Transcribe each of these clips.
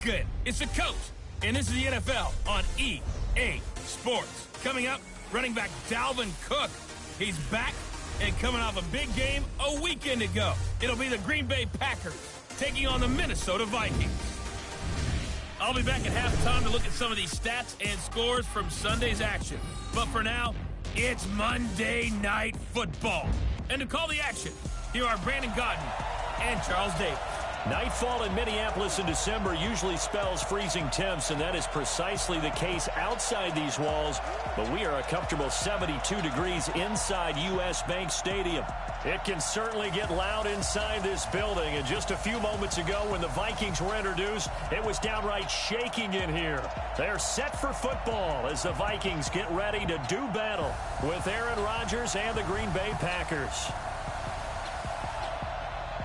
Good. It's the coach, and this is the NFL on EA Sports. Coming up, running back Dalvin Cook. He's back and coming off a big game a weekend ago. It'll be the Green Bay Packers taking on the Minnesota Vikings. I'll be back at halftime to look at some of these stats and scores from Sunday's action. But for now, it's Monday Night Football. And to call the action, here are Brandon Gaudin and Charles Davis. Nightfall in Minneapolis in December usually spells freezing temps, and that is precisely the case outside these walls. But we are a comfortable 72 degrees inside U.S. Bank Stadium. It can certainly get loud inside this building. And just a few moments ago when the Vikings were introduced, it was downright shaking in here. They're set for football as the Vikings get ready to do battle with Aaron Rodgers and the Green Bay Packers.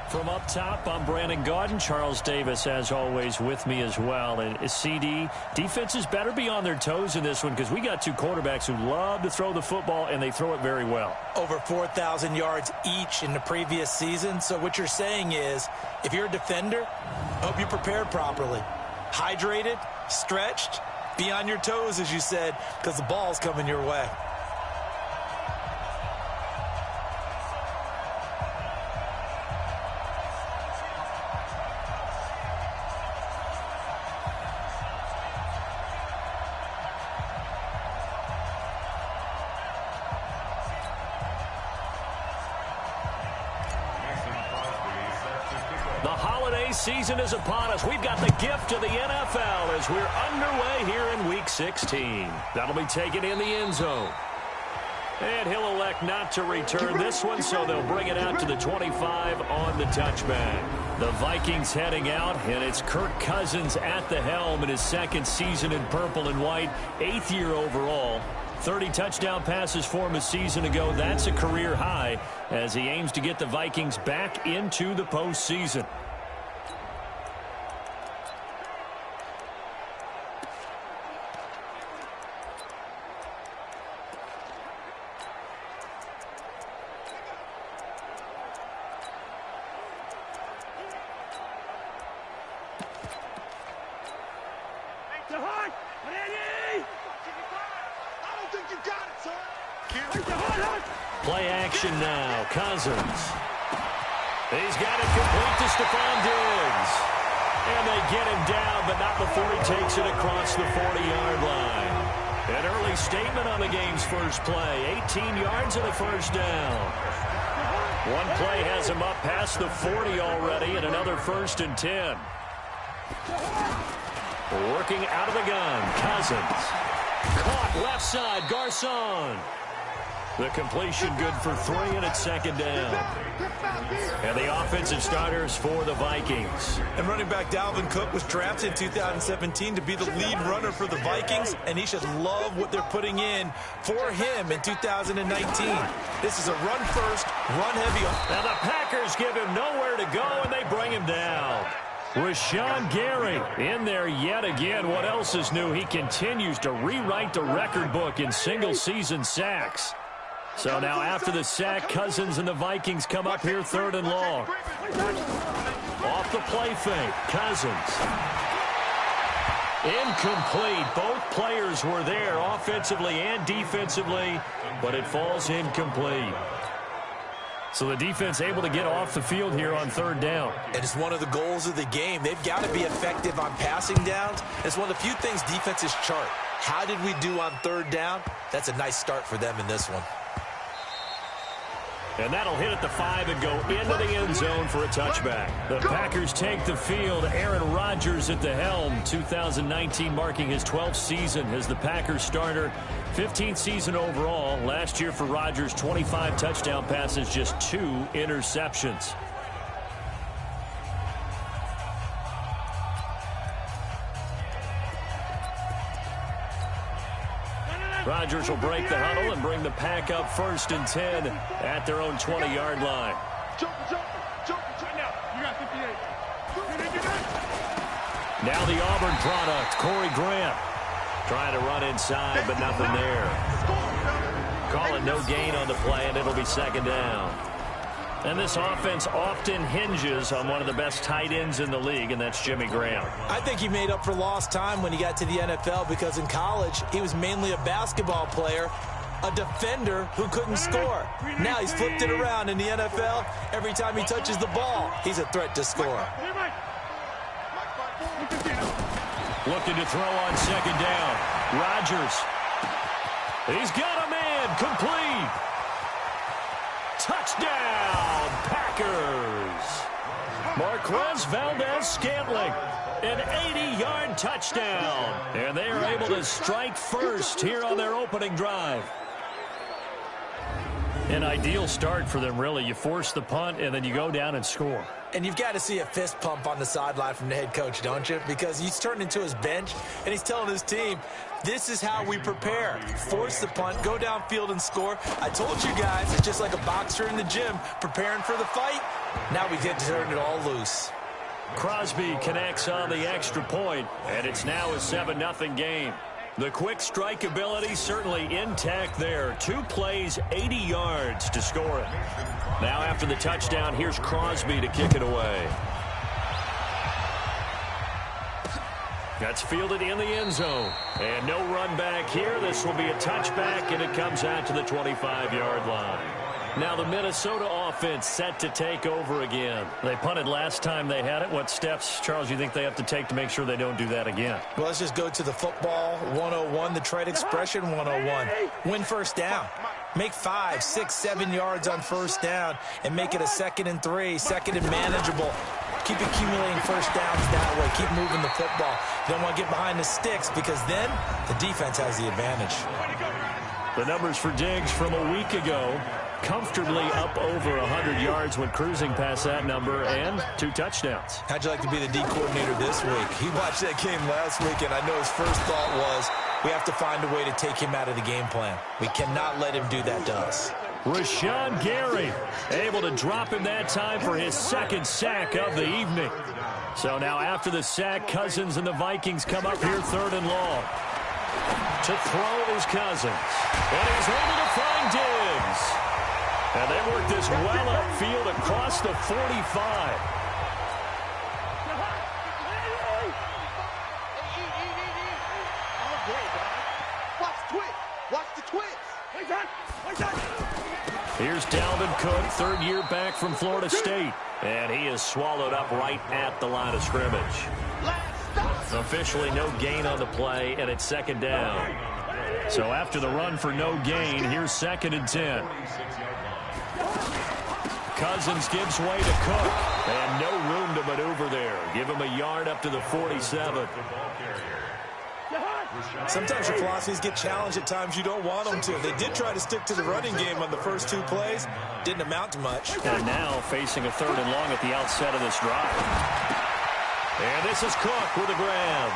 From up top, I'm Brandon Gaudin. Charles Davis, as always, with me as well. And CD, defenses better be on their toes in this one because we got two quarterbacks who love to throw the football, and they throw it very well. Over 4,000 yards each in the previous season. So what you're saying is, if you're a defender, hope you're prepared properly. Hydrated, stretched, be on your toes, as you said, because the ball's coming your way. Season is upon us. We've got the gift of the NFL as we're underway here in Week 16. That'll be taken in the end zone. And he'll elect not to return this one, so they'll bring it out to the 25 on the touchback. The Vikings heading out, and it's Kirk Cousins at the helm in his second season in purple and white, 8th year overall. 30 touchdown passes for him a season ago. That's a career high as he aims to get the Vikings back into the postseason. Play action now. Cousins. He's got it complete to Stephon Diggs. And they get him down, but not before he takes it across the 40-yard line. An early statement on the game's first play. 18 yards and a first down. One play has him up past the 40 already, and another 1st and 10. Working out of the gun. Cousins. Caught left side. Garcon. The completion good for 3, and it's 2nd down. And the offensive starters for the Vikings. And running back Dalvin Cook was drafted in 2017 to be the lead runner for the Vikings, and he should love what they're putting in for him in 2019. This is a run-first, run-heavy. Now the Packers give him nowhere to go, and they bring him down. Rashawn Gary in there yet again. What else is new? He continues to rewrite the record book in single-season sacks. So now after the sack, Cousins and the Vikings come up here 3rd and long. Off the play fake, Cousins. Incomplete. Both players were there offensively and defensively, but it falls incomplete. So the defense able to get off the field here on 3rd down. And it's one of the goals of the game. They've got to be effective on passing downs. It's one of the few things defenses chart. How did we do on 3rd down? That's a nice start for them in this one. And that'll hit at the 5 and go into the end zone for a touchback. The Packers take the field. Aaron Rodgers at the helm. 2019 marking his 12th season as the Packers starter. 15th season overall. Last year for Rodgers, 25 touchdown passes, just 2 interceptions. Rodgers will break the huddle and bring the Pack up 1st and 10 at their own 20-yard line. Now the Auburn product, Corey Grant. Trying to run inside, but nothing there. Calling no gain on the play, and it'll be 2nd down. And this offense often hinges on one of the best tight ends in the league, and that's Jimmy Graham. I think he made up for lost time when he got to the NFL because in college, he was mainly a basketball player, a defender who couldn't score. Now he's flipped it around in the NFL. Every time he touches the ball, he's a threat to score. Looking to throw on second down. Rodgers. He's got a man. Complete. Touchdown, Packers. Marquez Valdez-Scantling. An 80-yard touchdown. And they are able to strike first here on their opening drive. An ideal start for them, really. You force the punt, and then you go down and score. And you've got to see a fist pump on the sideline from the head coach, don't you? Because he's turned into his bench, and he's telling his team, this is how we prepare. Force the punt, go downfield and score. I told you guys, it's just like a boxer in the gym preparing for the fight. Now we get to turn it all loose. Crosby connects on the extra point, and it's now a 7-0 game. The quick strike ability certainly intact there. 2 plays, 80 yards to score it. Now after the touchdown, here's Crosby to kick it away. That's fielded in the end zone. And no run back here. This will be a touchback, and it comes out to the 25-yard line. Now the Minnesota offense set to take over again. They punted last time they had it. What steps, Charles, you think they have to take to make sure they don't do that again? Well, let's just go to the football 101, the trade expression 101. Win first down. Make 5, 6, 7 yards on first down and make it a 2nd and 3, 2nd and manageable. Keep accumulating first downs that way. Keep moving the football. You don't want to get behind the sticks because then the defense has the advantage. The numbers for Diggs from a week ago, comfortably up over 100 yards when cruising past that number, and 2 touchdowns. How'd you like to be the D coordinator this week? He watched that game last week, and I know his first thought was, we have to find a way to take him out of the game plan. We cannot let him do that to us. Rashawn Gary able to drop him that time for his 2nd sack of the evening. So now after the sack, Cousins and the Vikings come up here 3rd and long. To throw is Cousins. And he's able to find Diggs. And they work this well upfield across the 45. Here's Dalvin Cook, 3rd year back from Florida State. And he is swallowed up right at the line of scrimmage. Officially no gain on the play, and it's 2nd down. So after the run for no gain, here's 2nd and 10. Cousins gives way to Cook, and no room to maneuver there. Give him a yard up to the 47. Sometimes your philosophies get challenged at times you don't want them to. They did try to stick to the running game on the first 2 plays. Didn't amount to much. And now facing a 3rd and long at the outset of this drive. And this is Cook with a grab.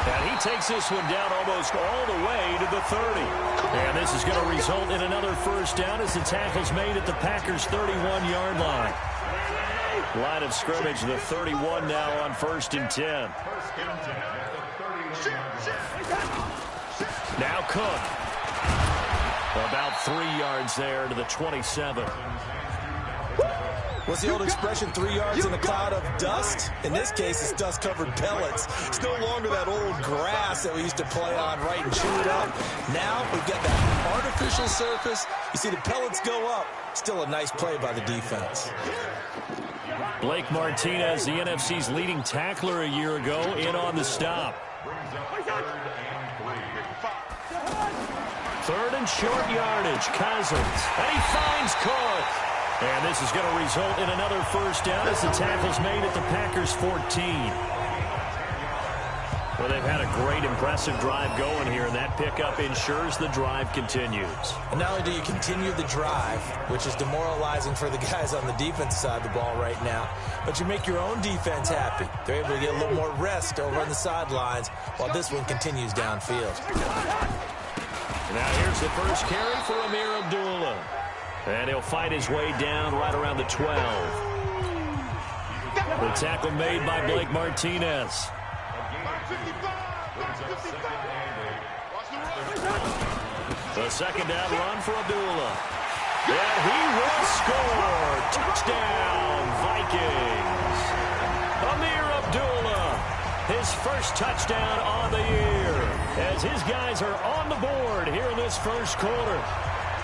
And he takes this one down almost all the way to the 30. And this is going to result in another first down as the tackle's made at the Packers' 31-yard line. Line of scrimmage, the 31 now on 1st and 10. Now Cook. About 3 yards there to the 27. What's the old expression, 3 yards in a cloud of dust? In this case, it's dust-covered pellets. It's no longer that old grass that we used to play on, right, and chew it up. Now we've got that artificial surface. You see the pellets go up. Still a nice play by the defense. Blake Martinez, the NFC's leading tackler a year ago, in on the stop. 3rd and short yardage, Cousins. And he finds Cook. And this is going to result in another first down as the tackle's made at the Packers' 14. Well, they've had a great, impressive drive going here, and that pickup ensures the drive continues. And not only do you continue the drive, which is demoralizing for the guys on the defense side of the ball right now, but you make your own defense happy. They're able to get a little more rest over on the sidelines while this one continues downfield. Now here's the first carry for Amir Abdullah. And he'll fight his way down right around the 12. The tackle made by Blake Martinez. The 2nd down run for Abdullah. And he will score. Touchdown, Vikings. Amir Abdullah, his first touchdown on the year, as his guys are on the board here in this first quarter.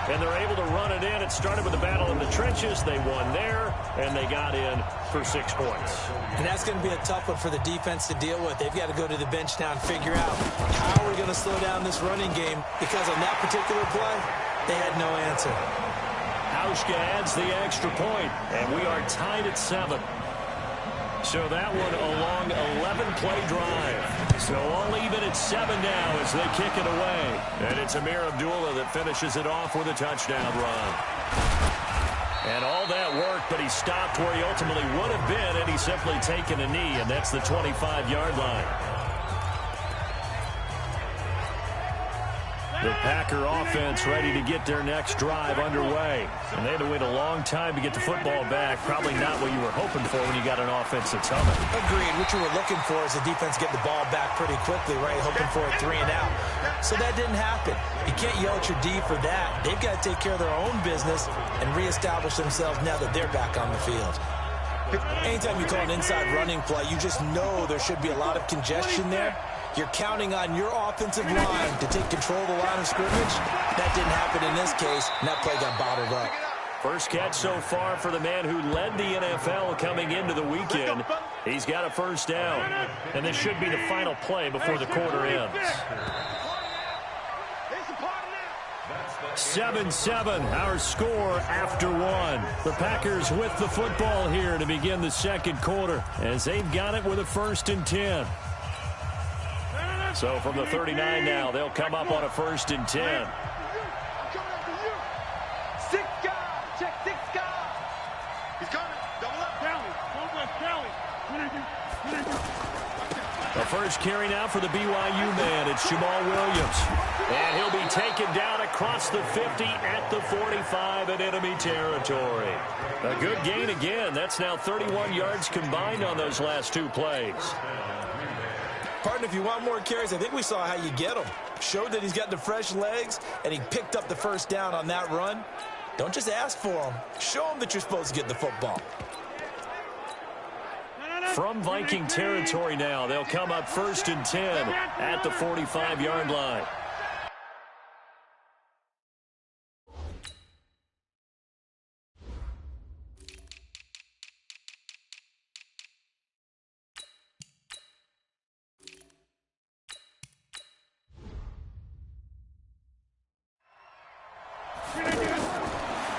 And they're able to run it in. It started with a battle in the trenches. They won there, and they got in for 6 points. And that's going to be a tough one for the defense to deal with. They've got to go to the bench now and figure out how are we going to slow down this running game, because on that particular play, they had no answer. Hauschka adds the extra point, and we are tied at 7. So that one a long 11-play drive. So all even at 7 now as they kick it away. And it's Amir Abdullah that finishes it off with a touchdown run. And all that worked, but he stopped where he ultimately would have been, and he's simply taken a knee, and that's the 25-yard line. The Packer offense ready to get their next drive underway. And they had to wait a long time to get the football back. Probably not what you were hoping for when you got an offense that's humming. Agreed. What you were looking for is the defense get the ball back pretty quickly, right? Hoping for a 3 and out. So that didn't happen. You can't yell at your D for that. They've got to take care of their own business and reestablish themselves now that they're back on the field. Anytime you call an inside running play, you just know there should be a lot of congestion there. You're counting on your offensive line to take control of the line of scrimmage. That didn't happen in this case, and that play got bottled up. First catch so far for the man who led the NFL coming into the weekend. He's got a first down. And this should be the final play before the quarter ends. 7-7, our score after 1. The Packers with the football here to begin the second quarter, as they've got it with a 1st and 10. So from the 39 now, they'll come up on a 1st and 10. The first carry now for the BYU man. It's Jamal Williams. And he'll be taken down across the 50 at the 45 in enemy territory. A good gain again. That's now 31 yards combined on those last 2 plays. Partner, if you want more carries, I think we saw how you get them. Showed that he's got the fresh legs, and he picked up the first down on that run. Don't just ask for them. Show them that you're supposed to get the football. From Viking territory now, they'll come up 1st and 10 at the 45-yard line.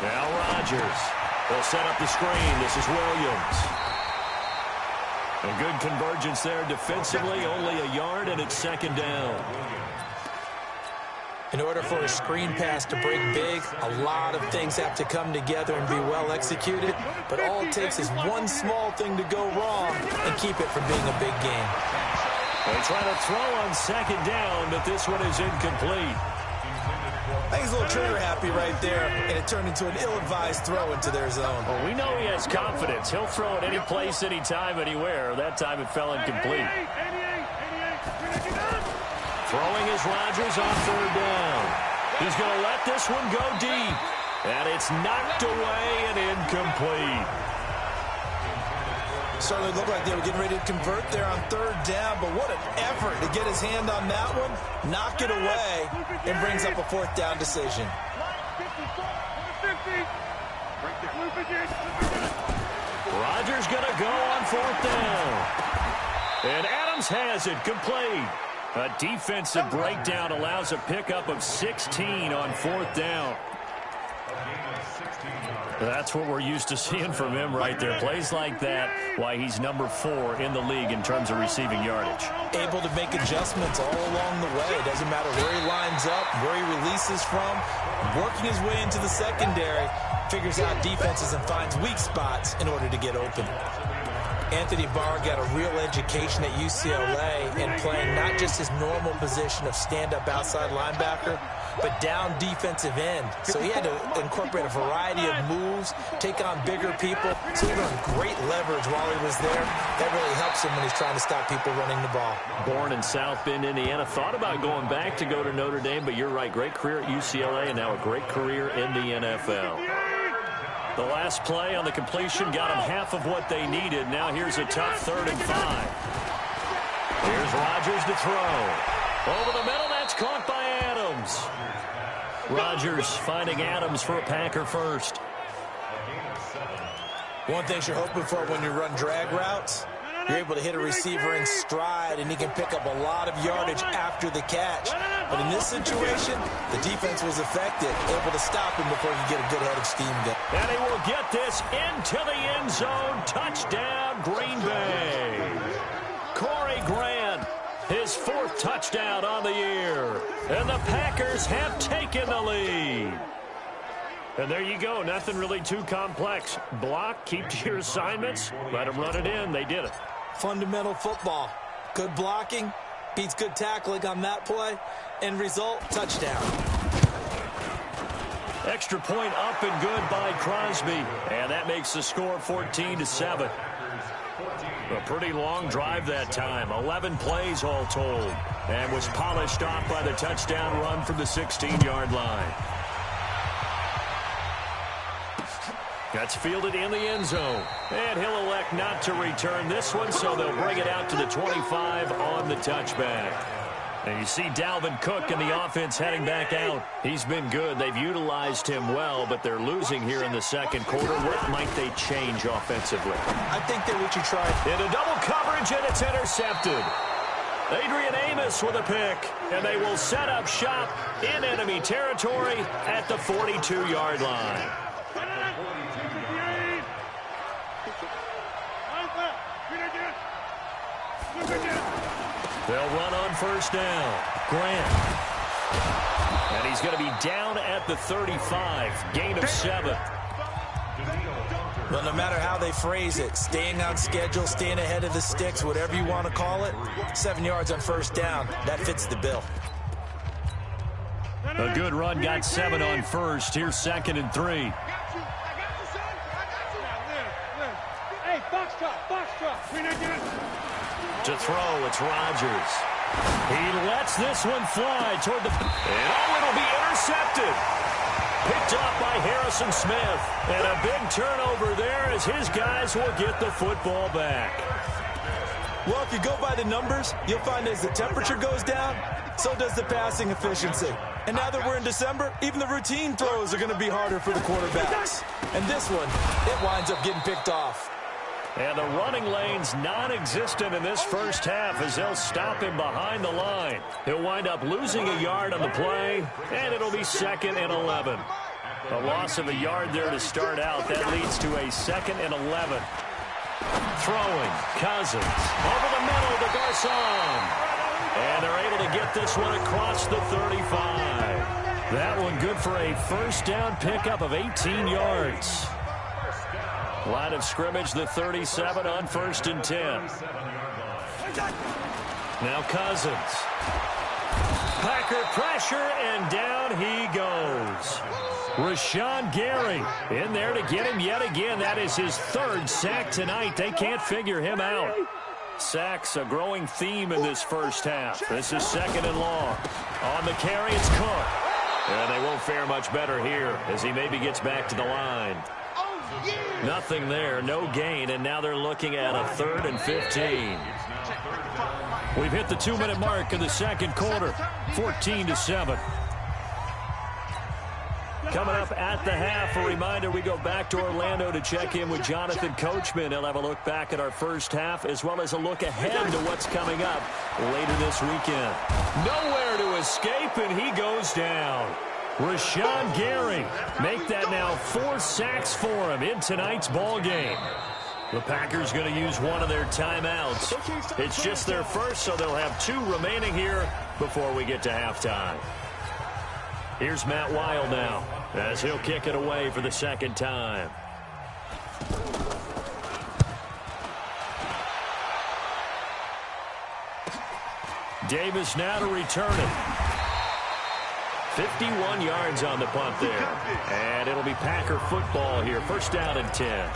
Now Rodgers. They'll set up the screen. This is Williams. A good convergence there defensively. Only a yard, and it's 2nd down. In order for a screen pass to break big, a lot of things have to come together and be well executed. But all it takes is one small thing to go wrong and keep it from being a big game. They try to throw on 2nd down, but this one is incomplete. I think he's a little trigger happy right there, and it turned into an ill-advised throw into their zone. Well, we know he has confidence. He'll throw it any place, anytime, anywhere. That time it fell incomplete. Throwing is Rodgers on 3rd down. He's going to let this one go deep. And it's knocked away and incomplete. Certainly looked like they were getting ready to convert there on 3rd down, but what an effort to get his hand on that one, knock it away, and brings up a 4th down decision. Rodgers going to go on 4th down. And Adams has it complete. A defensive breakdown allows a pickup of 16 on 4th down. That's what we're used to seeing from him right there. Plays like that, why he's number 4 in the league in terms of receiving yardage. Able to make adjustments all along the way. It doesn't matter where he lines up, where he releases from. Working his way into the secondary, figures out defenses and finds weak spots in order to get open. Anthony Barr got a real education at UCLA in playing not just his normal position of stand-up outside linebacker, but down defensive end. So he had to incorporate a variety of moves, take on bigger people. So he learned great leverage while he was there. That really helps him when he's trying to stop people running the ball. Born in South Bend, Indiana. Thought about going back to go to Notre Dame, but you're right. Great career at UCLA and now a great career in the NFL. The last play on the completion got them half of what they needed. Now here's a tough 3rd and 5. Here's Rodgers to throw. Over the middle, that's caught by Adams. Rodgers finding Adams for a Packer first. One thing you're hoping for when you run drag routes, you're able to hit a receiver in stride, and he can pick up a lot of yardage after the catch. But in this situation, the defense was effective, able to stop him before he could get a good head of steam going. And he will get this into the end zone. Touchdown, Green Bay. Corey Grant, his 4th touchdown on the year. And the Packers have taken the lead. And there you go. Nothing really too complex. Block, keep to your assignments, let them run it in. They did it. Fundamental football. Good blocking beats good tackling on that play. End result, touchdown. Extra point up and good by Crosby. And that makes the score 14-7. A pretty long drive that time. 11 plays all told. And was polished off by the touchdown run from the 16-yard line. That's fielded in the end zone. And he'll elect not to return this one, so they'll bring it out to the 25 on the touchback. And you see Dalvin Cook and the offense heading back out. He's been good. They've utilized him well, but they're losing here in the second quarter. What might they change offensively? I think that what you tried. Into double coverage, and it's intercepted. Adrian Amos with a pick, and they will set up shop in enemy territory at the 42-yard line. They'll run on first down. Grant. And he's going to be down at the 35. Gain of 7. Well, no matter how they phrase it, staying on schedule, staying ahead of the sticks, whatever you want to call it, 7 yards on first down, that fits the bill. A good run got 7 on first. Here's 2nd and 3. To throw, it's Rodgers. He lets this one fly toward the... And it'll be intercepted. Picked off by Harrison Smith. And a big turnover there as his guys will get the football back. Well, if you go by the numbers, you'll find as the temperature goes down, so does the passing efficiency. And now that we're in December, even the routine throws are going to be harder for the quarterbacks. And this one, it winds up getting picked off. And the running lane's non-existent in this first half as they'll stop him behind the line. He'll wind up losing a yard on the play, and it'll be 2nd and 11. A loss of a yard there to start out. That leads to a 2nd and 11. Throwing, Cousins. Over the middle to Garcon. And they're able to get this one across the 35. That one good for a first down pickup of 18 yards. Line of scrimmage, the 37 on 1st and 10. Now Cousins. Packer pressure, and down he goes. Rashawn Gary in there to get him yet again. That is his 3rd sack tonight. They can't figure him out. Sacks a growing theme in this first half. This is 2nd and long. On the carry, it's Cook. And they won't fare much better here as he maybe gets back to the line. Nothing there, no gain, and now they're looking at a 3rd and 15. We've hit the 2-minute mark in the second quarter, 14-7. Coming up at the half, a reminder, we go back to Orlando to check in with Jonathan Coachman. He'll have a look back at our first half as well as a look ahead to what's coming up later this weekend. Nowhere to escape, and he goes down. Rashawn Gary, make that now 4 sacks for him in tonight's ball game. The Packers going to use one of their timeouts. It's just their first, so they'll have 2 remaining here before we get to halftime. Here's Matt Weil now as he'll kick it away for the 2nd time. Davis now to return it. 51 yards on the punt there. And it'll be Packer football here. First down and 10.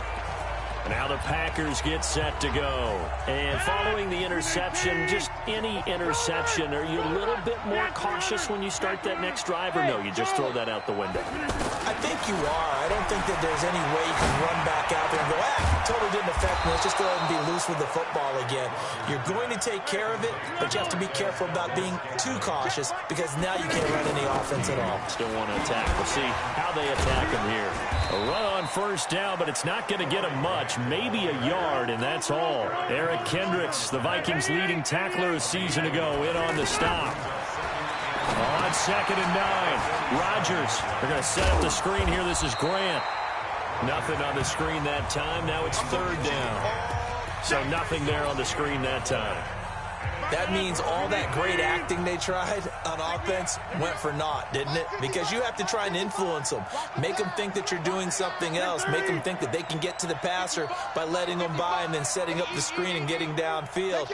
Now the Packers get set to go. And following the interception, just any interception, are you a little bit more cautious when you start that next drive, or no, you just throw that out the window? I think you are. I don't think that there's any way you can run back out there and go, totally didn't affect me. Let's just go ahead and be loose with the football again. You're going to take care of it, but you have to be careful about being too cautious because now you can't run any offense at all. Still want to attack. We'll see how they attack him here. A run on first down, but it's not going to get him much. Maybe a yard, and that's all. Eric Kendricks, the Vikings' leading tackler a season ago, in on the stop. On 2nd and 9, Rodgers. They're going to set up the screen here. This is Grant. Nothing on the screen that time. Now it's 3rd down. So nothing there on the screen that time. That means all that great acting they tried on offense went for naught, didn't it? Because you have to try and influence them. Make them think that you're doing something else. Make them think that they can get to the passer by letting them by and then setting up the screen and getting downfield.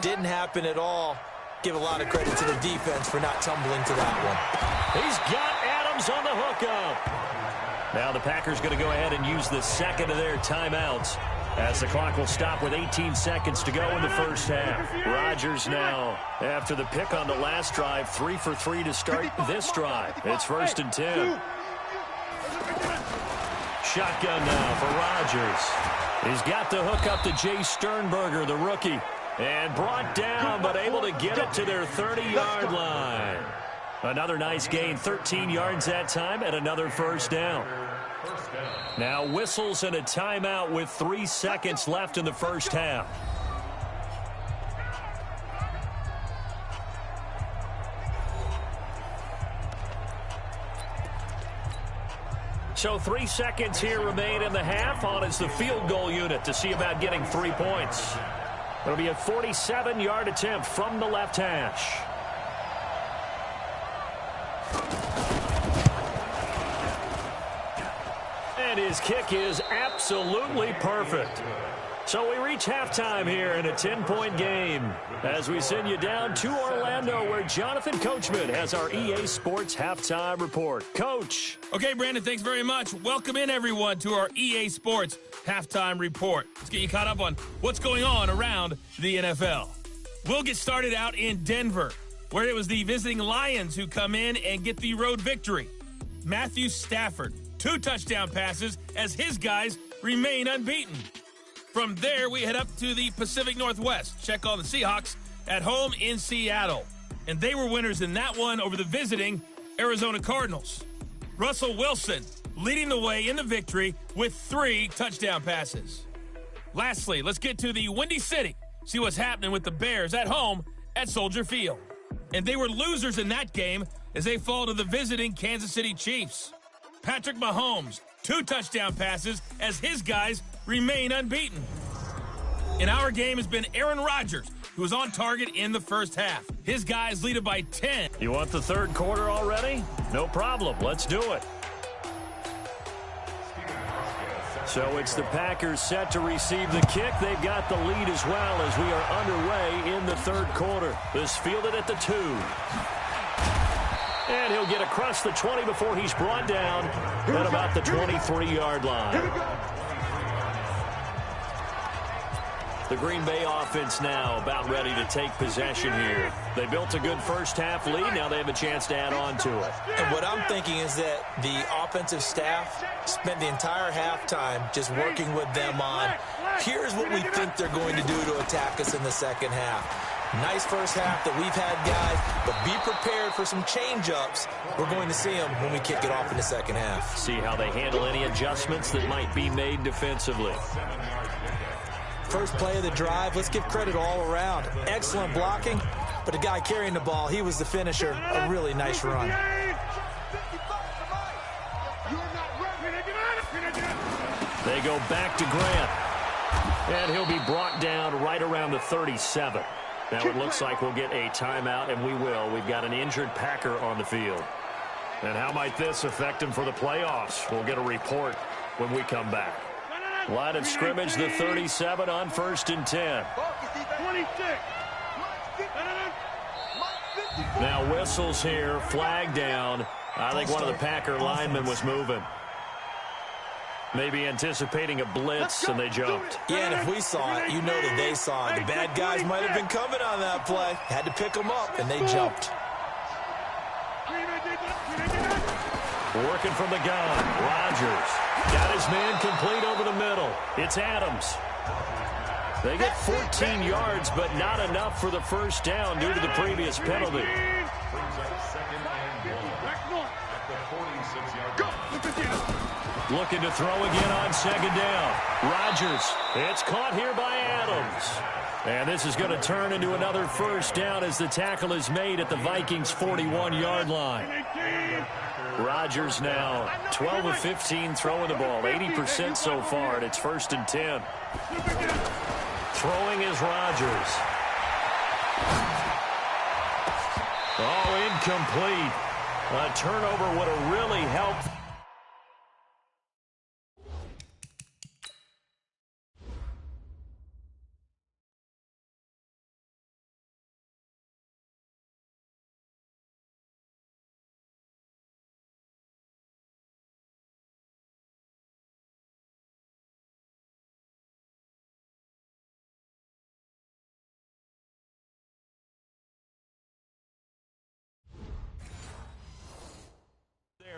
Didn't happen at all. Give a lot of credit to the defense for not tumbling to that one. He's got Adams on the hookup. Now the Packers going to go ahead and use the second of their timeouts, as the clock will stop with 18 seconds to go in the first half. Rodgers now, after the pick on the last drive, 3 for 3 to start this drive. It's 1st and 10. Shotgun now for Rodgers. He's got the hook up to Jay Sternberger, the rookie. And brought down, but able to get it to their 30-yard line. Another nice gain, 13 yards that time, and another first down. Now whistles and a timeout with 3 seconds left in the first half. So 3 seconds here remain in the half. On is the field goal unit to see about getting 3 points. It'll be a 47-yard attempt from the left hash. And his kick is absolutely perfect. So we reach halftime here in a 10-point game as we send you down to Orlando, where Jonathan Coachman has our EA Sports Halftime Report. Coach. Okay, Brandon, thanks very much. Welcome in, everyone, to our EA Sports Halftime Report. Let's get you caught up on what's going on around the NFL. We'll get started out in Denver, where it was the visiting Lions who come in and get the road victory. Matthew Stafford, 2 touchdown passes as his guys remain unbeaten. From there, we head up to the Pacific Northwest. Check on the Seahawks at home in Seattle. And they were winners in that one over the visiting Arizona Cardinals. Russell Wilson leading the way in the victory with 3 touchdown passes. Lastly, let's get to the Windy City. See what's happening with the Bears at home at Soldier Field. And they were losers in that game as they fall to the visiting Kansas City Chiefs. Patrick Mahomes, 2 touchdown passes as his guys remain unbeaten. In our game has been Aaron Rodgers, who was on target in the first half. His guys lead it by 10. You want the third quarter already? No problem. Let's do it. So it's the Packers set to receive the kick. They've got the lead as well as we are underway in the third quarter. This fielded at the 2. And he'll get across the 20 before he's brought down at about the 23-yard line. The Green Bay offense now about ready to take possession here. They built a good first half lead. Now they have a chance to add on to it. And what I'm thinking is that the offensive staff spent the entire halftime just working with them on, here's what we think they're going to do to attack us in the second half. Nice first half that we've had, guys, but be prepared for some change-ups. We're going to see them when we kick it off in the second half. See how they handle any adjustments that might be made defensively. First play of the drive, let's give credit all around. Excellent blocking, but the guy carrying the ball, he was the finisher. A really nice run. They go back to Grant, and he'll be brought down right around the 37. Now it looks like we'll get a timeout, and we will. We've got an injured Packer on the field. And how might this affect him for the playoffs? We'll get a report when we come back. Line of scrimmage, the 37 on 1st and 10. Now whistles here, flag down. I think one of the Packer linemen was moving. Maybe anticipating a blitz, and they jumped. Yeah, and if we saw it, you know that they saw it. The bad guys might have been coming on that play. Had to pick them up, and they jumped. Working from the gun, Rodgers. Got his man complete over the middle. It's Adams. They get 14 yards, but not enough for the first down due to the previous penalty. Looking to throw again on second down. Rodgers. It's caught here by Adams. And this is going to turn into another first down as the tackle is made at the Vikings' 41-yard line. Rodgers now 12 of 15 throwing the ball, 80% so far, and it's 1st and 10. Throwing is Rodgers. Oh, incomplete. A turnover would have really helped.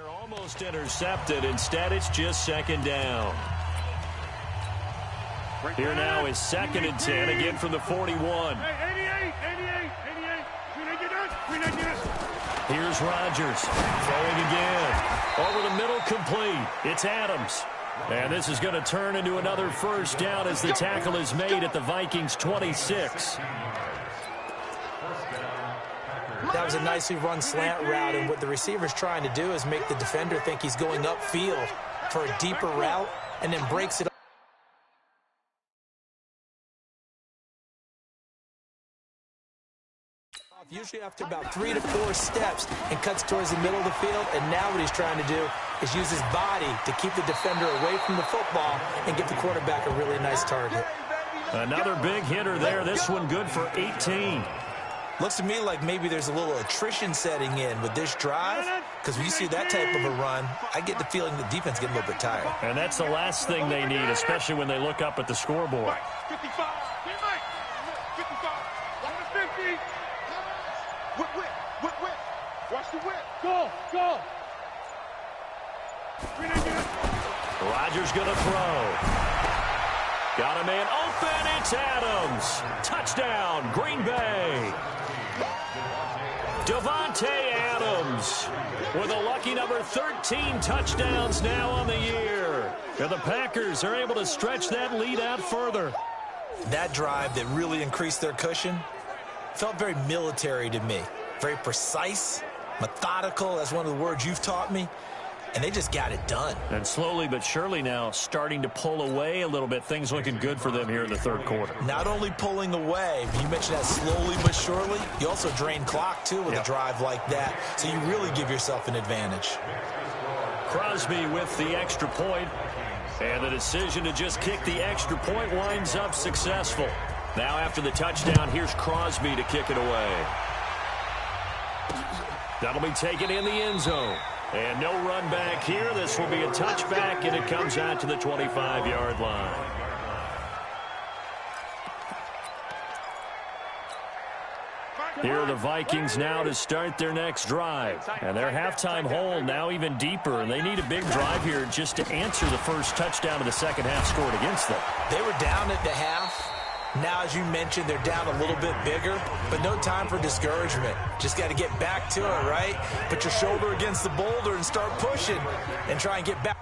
Almost intercepted. Instead, it's just second down. Here now is 2nd and 10, again from the 41. Here's Rodgers. Throwing again. Over the middle, complete. It's Adams. And this is going to turn into another first down as the tackle is made at the Vikings' 26. That was a nicely run slant route, and what the receiver's trying to do is make the defender think he's going upfield for a deeper route and then breaks it up. Usually after about 3 to 4 steps and cuts towards the middle of the field, and now what he's trying to do is use his body to keep the defender away from the football and give the quarterback a really nice target. Another big hitter there, this one good for 18. Looks to me like maybe there's a little attrition setting in with this drive, because when you see that type of a run, I get the feeling the defense getting a little bit tired. And that's the last thing they need, especially when they look up at the scoreboard. 55. 55. 50. Whip. Watch the whip. Go. Rodgers going to throw. Got a man open. It's Adams. Touchdown, Green Bay. Davante Adams with a lucky number 13 touchdowns now on the year. And the Packers are able to stretch that lead out further. That drive that really increased their cushion felt very military to me. Very precise, methodical, that's one of the words you've taught me. And they just got it done. And slowly but surely now starting to pull away a little bit. Things looking good for them here in the third quarter. Not only pulling away, but you mentioned that slowly but surely. You also drain clock, too, with a drive like that. So you really give yourself an advantage. Crosby with the extra point. And the decision to just kick the extra point winds up successful. Now after the touchdown, here's Crosby to kick it away. That'll be taken in the end zone. And no run back here. This will be a touchback, and it comes out to the 25-yard line. Here are the Vikings now to start their next drive. And their halftime hole now even deeper, and they need a big drive here just to answer the first touchdown of the second half scored against them. They were down at the half. Now, as you mentioned, they're down a little bit bigger, but no time for discouragement. Just got to get back to it, right? Put your shoulder against the boulder and start pushing and try and get back.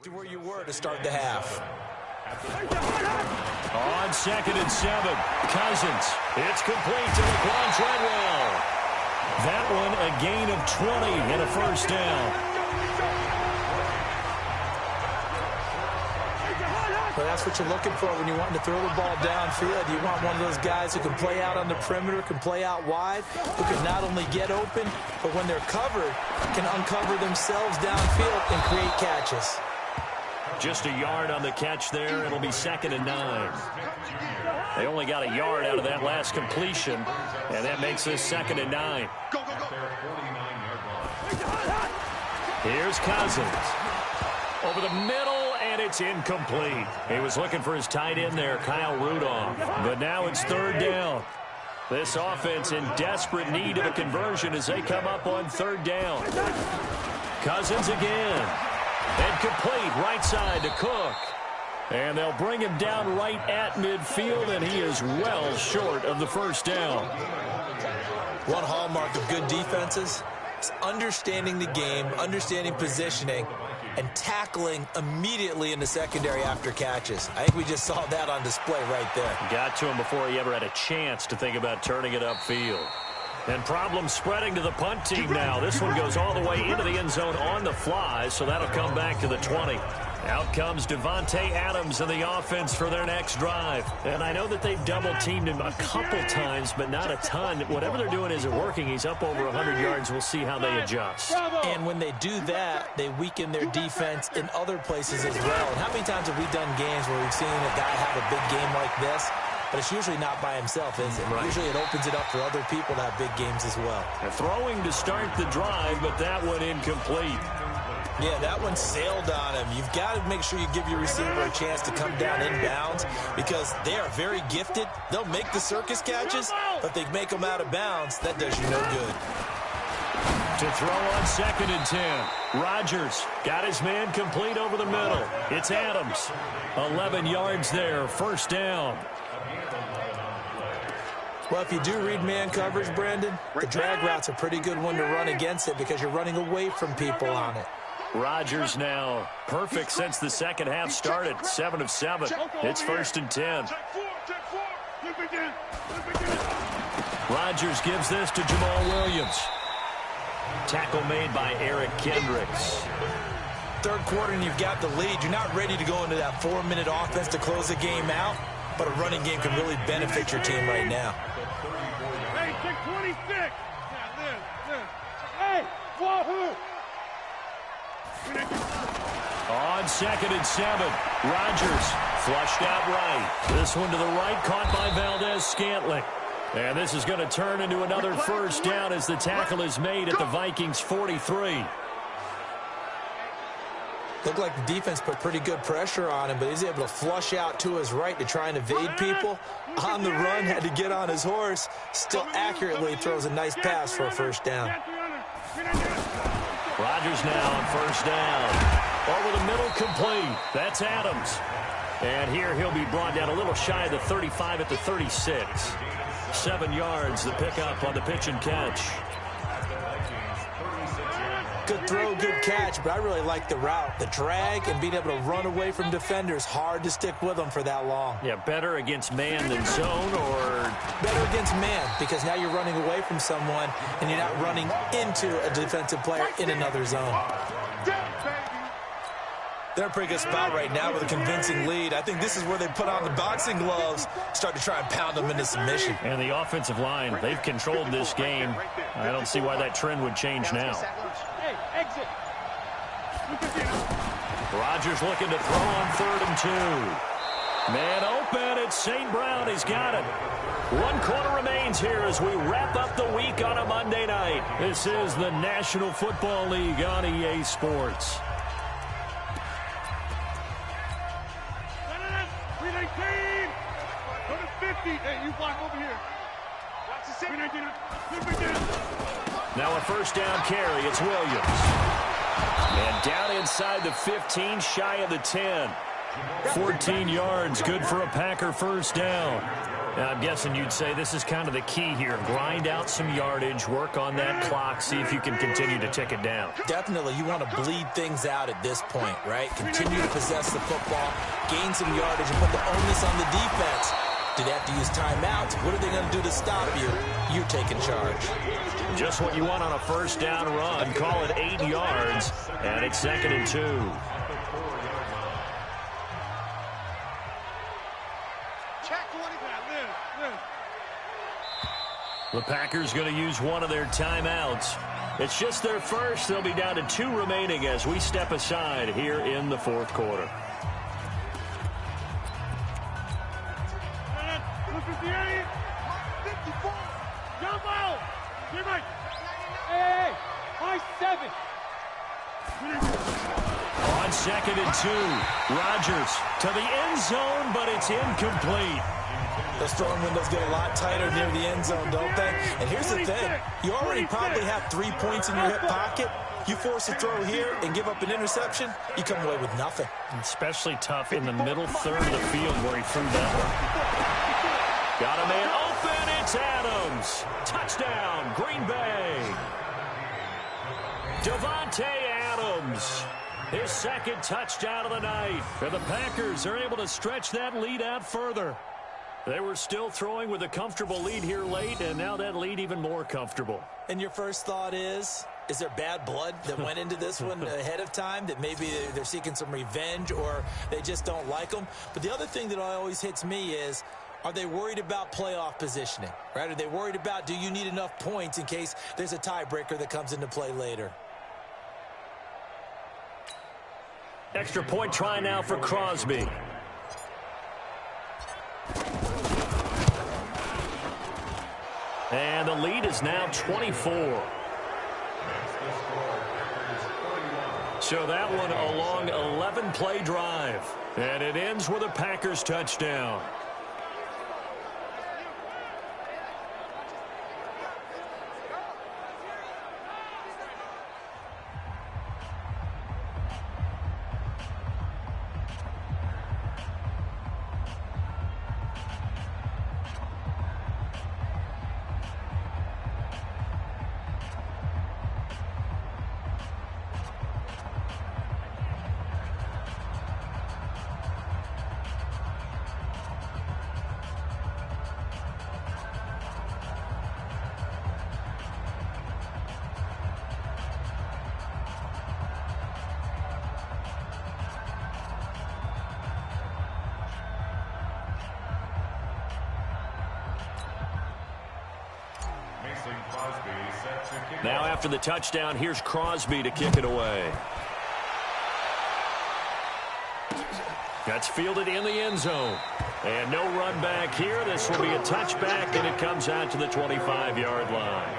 To where you were to start the half. On 2nd and 7, Cousins. It's complete to Laquan Treadwell. That one a gain of 20 and a first down. Well, that's what you're looking for when you're wanting to throw the ball downfield. You want one of those guys who can play out on the perimeter, can play out wide, who can not only get open, but when they're covered, can uncover themselves downfield and create catches. Just a yard on the catch there. It'll be 2nd and 9. They only got a yard out of that last completion, and that makes this 2nd and 9. Here's Cousins. Over the middle, and it's incomplete. He was looking for his tight end there, Kyle Rudolph. But now it's 3rd down. This offense in desperate need of a conversion as they come up on 3rd down. Cousins again. And complete right side to Cook. And they'll bring him down right at midfield, and he is well short of the first down. One hallmark of good defenses is understanding the game, understanding positioning, and tackling immediately in the secondary after catches. I think we just saw that on display right there. Got to him before he ever had a chance to think about turning it upfield. And problems spreading to the punt team now. This one goes all the way into the end zone on the fly, so that'll come back to the 20. Out comes Devontae Adams in the offense for their next drive. And I know that they've double-teamed him a couple times, but not a ton. Whatever they're doing isn't working. He's up over 100 yards. We'll see how they adjust. And when they do that, they weaken their defense in other places as well. And how many times have we done games where we've seen a guy have a big game like this? But it's usually not by himself, is it? Right. Usually it opens it up for other people to have big games as well. And throwing to start the drive, but that one incomplete. Yeah, that one sailed on him. You've got to make sure you give your receiver a chance to come down inbounds because they are very gifted. They'll make the circus catches, but they make them out of bounds. That does you no good. To throw on 2nd and 10. Rodgers got his man complete over the middle. It's Adams. 11 yards there, first down. Well, if you do read man coverage, Brandon, the drag route's a pretty good one to run against it because you're running away from people on it. Rodgers now perfect since the second half started. 7 of 7. It's 1st and 10. Rodgers gives this to Jamal Williams. Tackle made by Eric Kendricks. Third quarter and you've got the lead. You're not ready to go into that 4-minute offense to close the game out, but a running game can really benefit your team right now. Hey, check 26. Hey, wahoo! On 2nd and 7, Rodgers flushed out right. This one to the right, caught by Valdez-Scantling. And this is going to turn into another first down as the tackle is made at the Vikings 43. Looked like the defense put pretty good pressure on him, but he's able to flush out to his right to try and evade people. On the run, had to get on his horse. Still accurately throws a nice pass for a first down. Rodgers now on first down. Over the middle, complete. That's Adams. And here he'll be brought down a little shy of the 35 at the 36. 7 yards, the pickup on the pitch and catch. Good throw, good catch, but I really like the route. The drag and being able to run away from defenders. Hard to stick with them for that long. Yeah, better against man than zone, or? Better against man, because now you're running away from someone and you're not running into a defensive player in another zone. They're in a pretty good spot right now with a convincing lead. I think this is where they put on the boxing gloves, start to try and pound them into submission. And the offensive line, they've controlled this game. I don't see why that trend would change now. Exit. Rodgers looking to throw on 3rd and 2. Man open, it's St. Brown. He's got it. 1 quarter remains here as we wrap up the week on a Monday night. This is the National Football League on EA Sports. 319. Go to 50. Hey, you block over here. That's the 319. Now a first down carry. It's Williams. And down inside the 15, shy of the 10. 14 yards, good for a Packer first down. And I'm guessing you'd say this is kind of the key here. Grind out some yardage, work on that clock, see if you can continue to tick it down. Definitely, you want to bleed things out at this point, right? Continue to possess the football, gain some yardage, and put the onus on the defense. Do they have to use timeouts? What are they going to do to stop you? You're taking charge. Just what you want on a first down run. Call it 8 yards, and it's 2nd and 2. The Packers going to use one of their timeouts. It's just their first. They'll be down to 2 remaining as we step aside here in the 4th quarter. On 2nd and 2, Rodgers to the end zone, but it's incomplete. Those throwing windows get a lot tighter near the end zone, don't they? And here's the thing. You already probably have 3 points in your hip pocket. You force a throw here and give up an interception, you come away with nothing. Especially tough in the middle third of the field where he threw that one. Got a man open. It's Adams. Touchdown, Green Bay. Devontae Adams. His 2nd touchdown of the night. And the Packers are able to stretch that lead out further. They were still throwing with a comfortable lead here late, and now that lead even more comfortable. And your first thought is there bad blood that went into this one ahead of time, that maybe they're seeking some revenge or they just don't like them? But the other thing that always hits me is, are they worried about playoff positioning, right? Are they worried about, do you need enough points in case there's a tiebreaker that comes into play later? Extra point try now for Crosby. And the lead is now 24. So that one a long 11-play drive. And it ends with a Packers touchdown. Now after the touchdown, here's Crosby to kick it away. That's fielded in the end zone. And no run back here. This will be a touchback, and it comes out to the 25-yard line.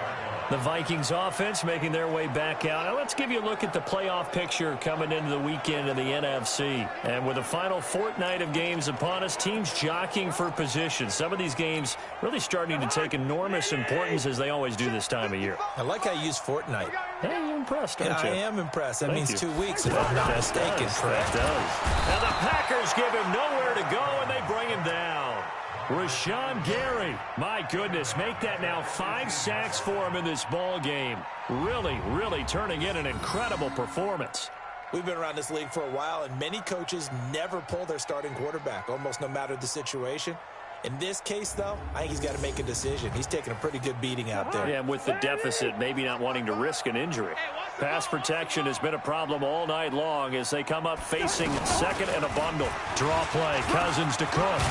The Vikings offense making their way back out. Now let's give you a look at the playoff picture coming into the weekend in the NFC. And with the final fortnight of games upon us, teams jockeying for position. Some of these games really starting to take enormous importance as they always do this time of year. I like how you use fortnight. Hey, you're impressed, aren't you? I am impressed. That means 2 weeks, if I'm not mistaken. That does. Now the Packers give him nowhere to go, and they bring him down. Rashawn Gary, my goodness, make that now 5 sacks for him in this ball game. Really, really turning in an incredible performance. We've been around this league for a while, and many coaches never pull their starting quarterback, almost no matter the situation. In this case, though, I think he's got to make a decision. He's taking a pretty good beating out there. Yeah, and with the deficit, maybe not wanting to risk an injury. Pass protection has been a problem all night long as they come up facing 2nd and a bundle. Draw play, Cousins to Cook.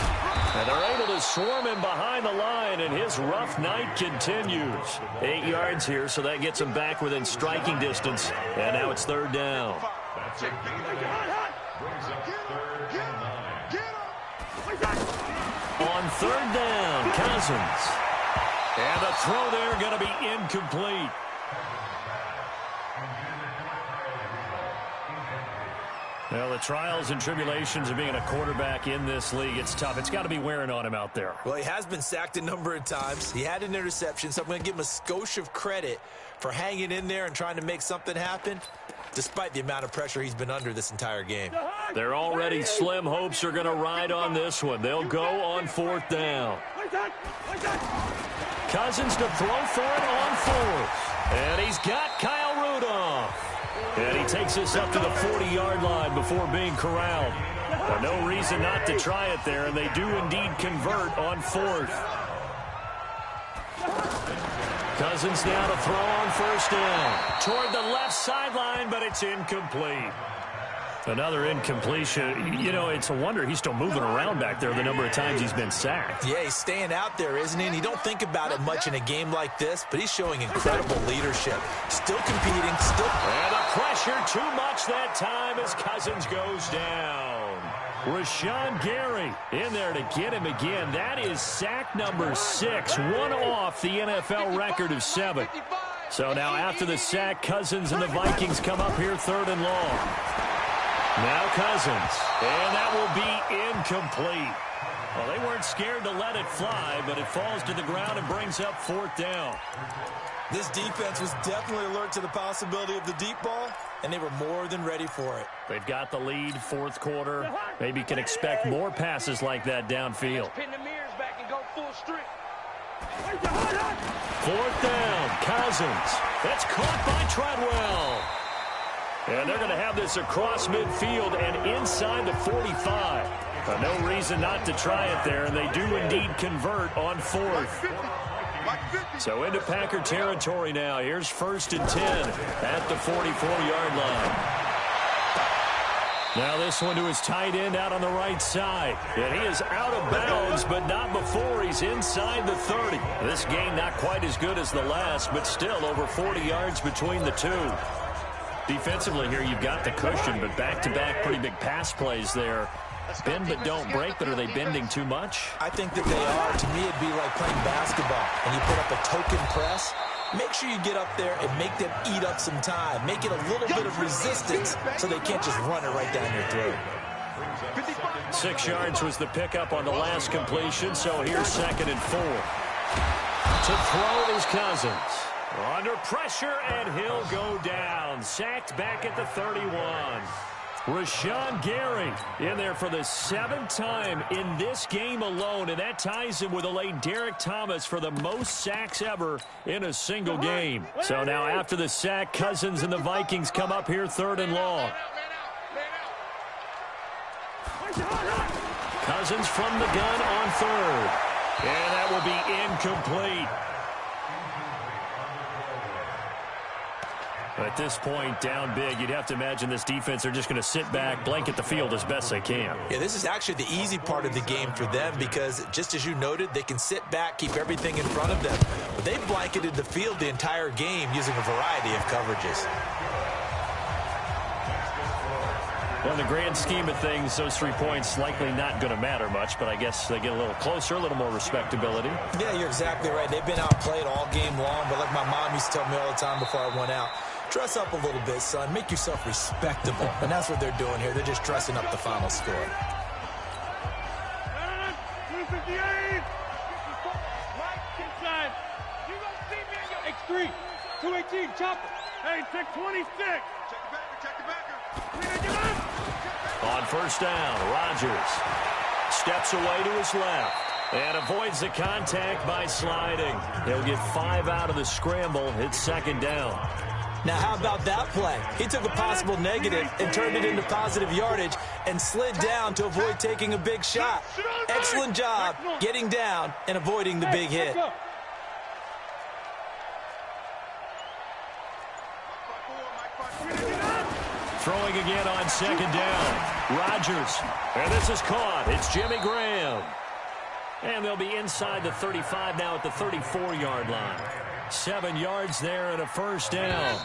And they're able to swarm him behind the line, and his rough night continues. 8 yards here, so that gets him back within striking distance. And now it's 3rd down. On 3rd down, Cousins. And the throw there going to be incomplete. Well, the trials and tribulations of being a quarterback in this league, it's tough. It's got to be wearing on him out there. Well, he has been sacked a number of times. He had an interception, so I'm going to give him a skosh of credit for hanging in there and trying to make something happen, despite the amount of pressure he's been under this entire game. Their already slim hopes are going to ride on this one. They'll go on 4th down. Cousins to throw for it on fourth. And he's got Kyle Rudolph. And he takes us up to the 40-yard line before being corralled. Well, no reason not to try it there, and they do indeed convert on fourth. Cousins now to throw on first down. Toward the left sideline, but it's incomplete. Another incompletion. You know, it's a wonder he's still moving around back there the number of times he's been sacked. Yeah, he's staying out there, isn't he? And you don't think about it much in a game like this, but he's showing incredible leadership. Still competing, still... And the pressure too much that time as Cousins goes down. Rashawn Gary in there to get him again. That is sack number 6, one off the NFL record of 7. So now after the sack, Cousins and the Vikings come up here 3rd and long. Now Cousins, and that will be incomplete. Well, they weren't scared to let it fly, but it falls to the ground and brings up 4th down. This defense was definitely alert to the possibility of the deep ball, and they were more than ready for it. They've got the lead, 4th quarter. Maybe can expect more passes like that downfield. Pin the mirrors back and go full strength. 4th down, Cousins. That's caught by Treadwell. And they're going to have this across midfield and inside the 45. No reason not to try it there, and they do indeed convert on 4th. So into Packer territory now. Here's 1st and 10 at the 44-yard line. Now this one to his tight end out on the right side. And he is out of bounds, but not before he's inside the 30. This gain not quite as good as the last, but still over 40 yards between the two. Defensively here, you've got the cushion, but back-to-back pretty big pass plays there. Bend but don't break, but are they bending too much? I think that they are. To me, it'd be like playing basketball, and you put up a token press. Make sure you get up there and make them eat up some time. Make it a little bit of resistance so they can't just run it right down your throat. 6 yards was the pickup on the last completion, so here's 2nd and 4. To throw is Cousins. Under pressure, and he'll go down. Sacked back at the 31. Rashawn Gary in there for the 7th time in this game alone, and that ties him with the late Derek Thomas for the most sacks ever in a single game. So now after the sack, Cousins and the Vikings come up here 3rd and long. Cousins from the gun on 3rd. And that will be incomplete. At this point, down big, you'd have to imagine this defense are just going to sit back, blanket the field as best they can. Yeah, this is actually the easy part of the game for them because, just as you noted, they can sit back, keep everything in front of them. But they blanketed the field the entire game using a variety of coverages. Well, in the grand scheme of things, those 3 points likely not going to matter much, but I guess they get a little closer, a little more respectability. Yeah, you're exactly right. They've been outplayed all game long, but like my mom used to tell me all the time before I went out, dress up a little bit, son. Make yourself respectable. And that's what they're doing here. They're just dressing up the final score. 258. Right inside. You gonna see me in your X3. 218, chopper. Hey, check 26. Check the backer. On 1st down, Rodgers steps away to his left and avoids the contact by sliding. He'll get 5 out of the scramble. It's 2nd down. Now, how about that play? He took a possible negative and turned it into positive yardage and slid down to avoid taking a big shot. Excellent job getting down and avoiding the big hit. Throwing again on 2nd down. Rodgers. And this is caught. It's Jimmy Graham. And they'll be inside the 35 now at the 34-yard line. 7 yards there and a 1st down.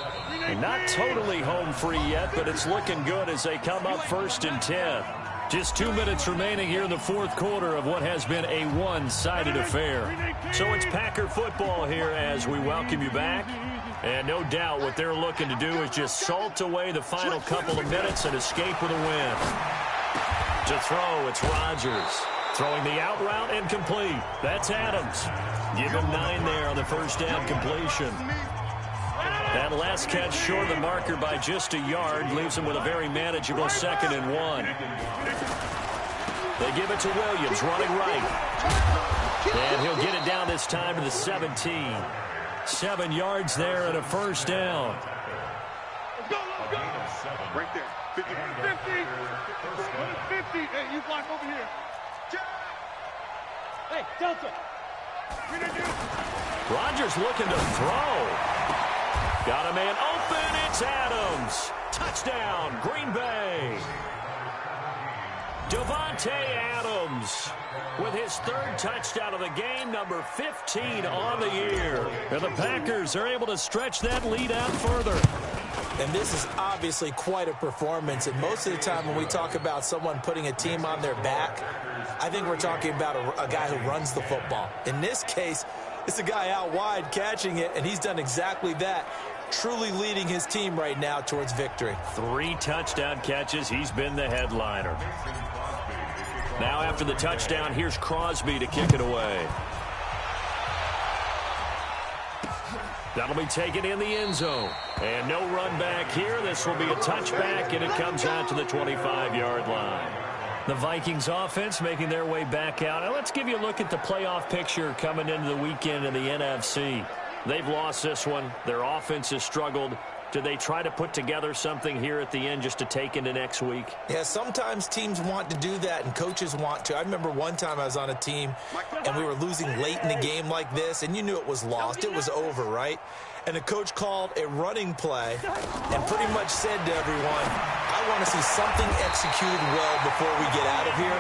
And not totally home free yet, but it's looking good as they come up 1st and 10. Just 2 minutes remaining here in the 4th quarter of what has been a one-sided affair. So it's Packer football here as we welcome you back. And no doubt what they're looking to do is just salt away the final couple of minutes and escape with a win. To throw, it's Rodgers. Throwing the out route incomplete. That's Adams. Give him 9 there on the 1st down completion. That last catch short of the marker by just a yard leaves him with a very manageable 2nd and 1. They give it to Williams, running right. And he'll get it down this time to the 17. 7 yards there and a first down. Let's go. Right there. 50. 50. Hey, you block over here. Hey, Delta. Rodgers looking to throw. Got a man open. It's Adams. Touchdown, Green Bay. Devontae Adams with his 3rd touchdown of the game, number 15 on the year. And the Packers are able to stretch that lead out further. And this is obviously quite a performance. And most of the time when we talk about someone putting a team on their back, I think we're talking about a guy who runs the football. In this case, it's a guy out wide catching it, and he's done exactly that, truly leading his team right now towards victory. 3 touchdown catches. He's been the headliner. Now after the touchdown, here's Crosby to kick it away. That'll be taken in the end zone. And no run back here. This will be a touchback, and it comes out to the 25-yard line. The Vikings offense making their way back out. Now let's give you a look at the playoff picture coming into the weekend in the NFC. They've lost this one. Their offense has struggled. Do they try to put together something here at the end just to take into next week? Yeah, sometimes teams want to do that and coaches want to. I remember one time I was on a team and we were losing late in the game like this, and you knew it was lost. It was over, right? And the coach called a running play and pretty much said to everyone, I want to see something executed well before we get out of here.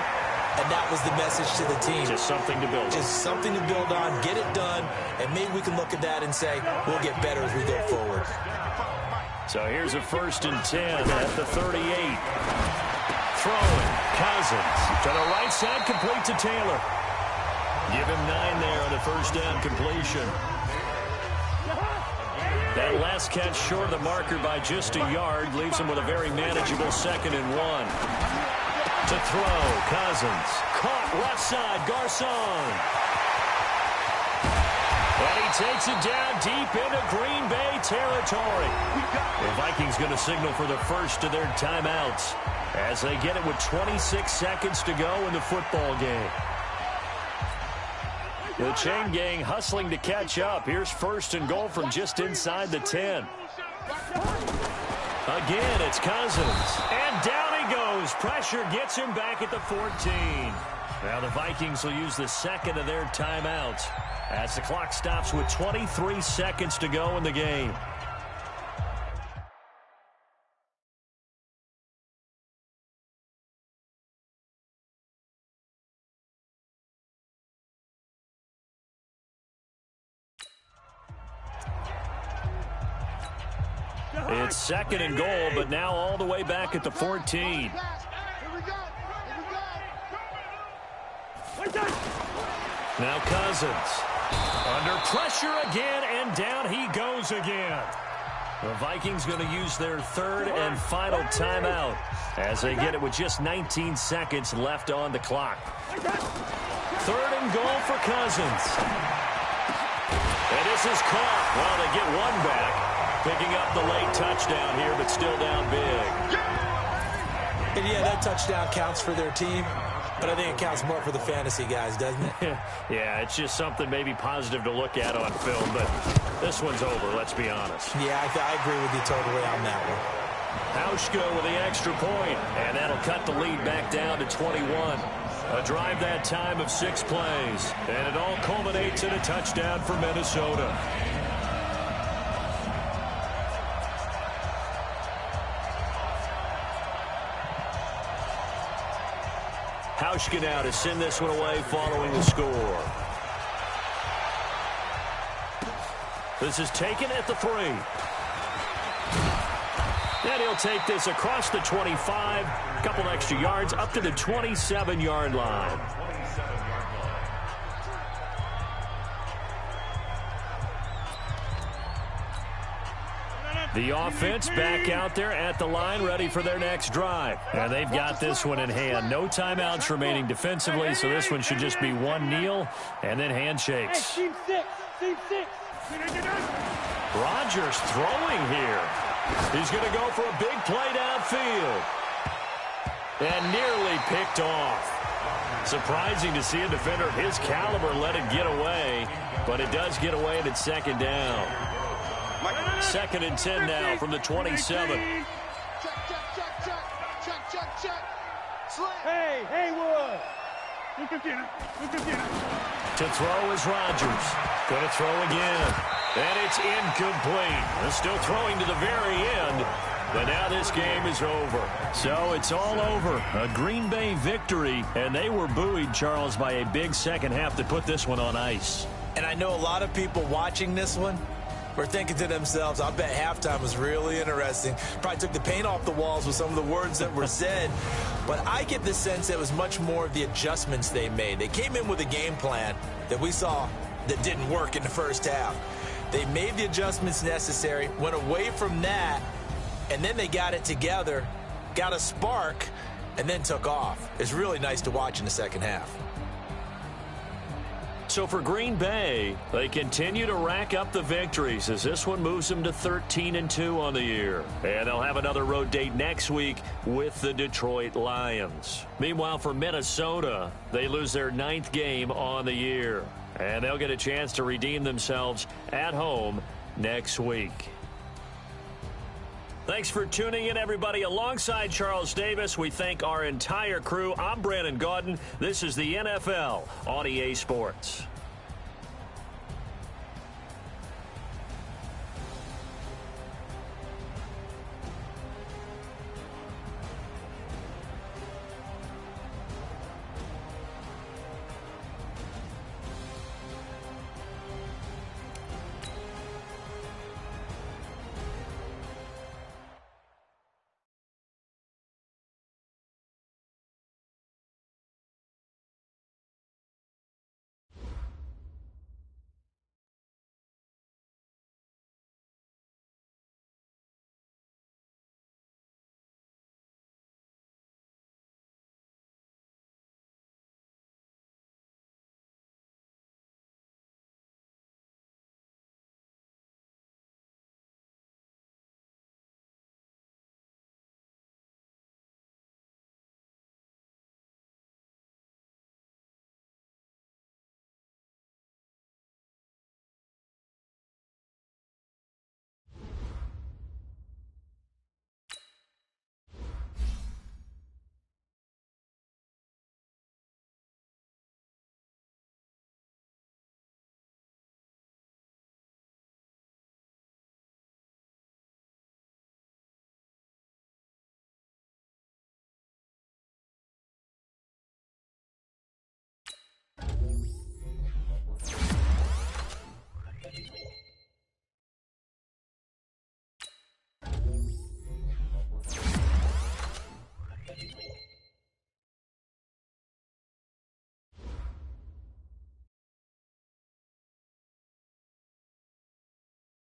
And that was the message to the team. Just something to build on. Just something to build on, get it done, and maybe we can look at that and say, we'll get better as we go forward. So here's a 1st and 10 at the 38. Throwing, Cousins to the right side, complete to Taylor. Give him 9 there on the 1st down completion. That last catch short of the marker by just a yard leaves him with a very manageable 2nd and 1. To throw, Cousins. Caught left side, Garcon. And he takes it down deep into Green Bay territory. The Vikings going to signal for the first of their timeouts as they get it with 26 seconds to go in the football game. The chain gang hustling to catch up. Here's 1st and goal from just inside the 10. Again, it's Cousins. And down he goes. Pressure gets him back at the 14. Now the Vikings will use the 2nd of their timeouts as the clock stops with 23 seconds to go in the game. It's 2nd and goal, but now all the way back at the 14. Now Cousins. Under pressure again, and down he goes again. The Vikings going to use their 3rd and final timeout as they get it with just 19 seconds left on the clock. 3rd and goal for Cousins. And this is caught. Well, they get one back. Picking up the late touchdown here, but still down big. And yeah, that touchdown counts for their team, but I think it counts more for the fantasy guys, doesn't it? Yeah, it's just something maybe positive to look at on film, but this one's over, let's be honest. Yeah, I agree with you totally on that one. Hauschka with the extra point, and that'll cut the lead back down to 21. A drive that time of 6 plays, and it all culminates in a touchdown for Minnesota. Hauschka now to send this one away following the score. This is taken at the 3. And he'll take this across the 25, a couple extra yards up to the 27-yard line. The offense back out there at the line, ready for their next drive. And they've got this one in hand. No timeouts remaining defensively, so this one should just be one kneel and then handshakes. Hey, team 6. Rodgers throwing here. He's going to go for a big play downfield. And nearly picked off. Surprising to see a defender of his caliber let it get away, but it does get away and it's second down. 2nd and 10 now from the 27. Hey, Haywood. To throw is Rodgers. Going to throw again. And it's incomplete. They're still throwing to the very end. But now this game is over. So it's all over. A Green Bay victory. And they were buoyed, Charles, by a big second half to put this one on ice. And I know a lot of people watching this one were thinking to themselves, I bet halftime was really interesting. Probably took the paint off the walls with some of the words that were said. But I get the sense it was much more of the adjustments they made. They came in with a game plan that we saw that didn't work in the first half. They made the adjustments necessary, went away from that, and then they got it together, got a spark, and then took off. It's really nice to watch in the second half. So for Green Bay, they continue to rack up the victories as this one moves them to 13-2 on the year. And they'll have another road date next week with the Detroit Lions. Meanwhile, for Minnesota, they lose their 9th game on the year. And they'll get a chance to redeem themselves at home next week. Thanks for tuning in, everybody. Alongside Charles Davis, we thank our entire crew. I'm Brandon Gaudin. This is the NFL on EA Sports.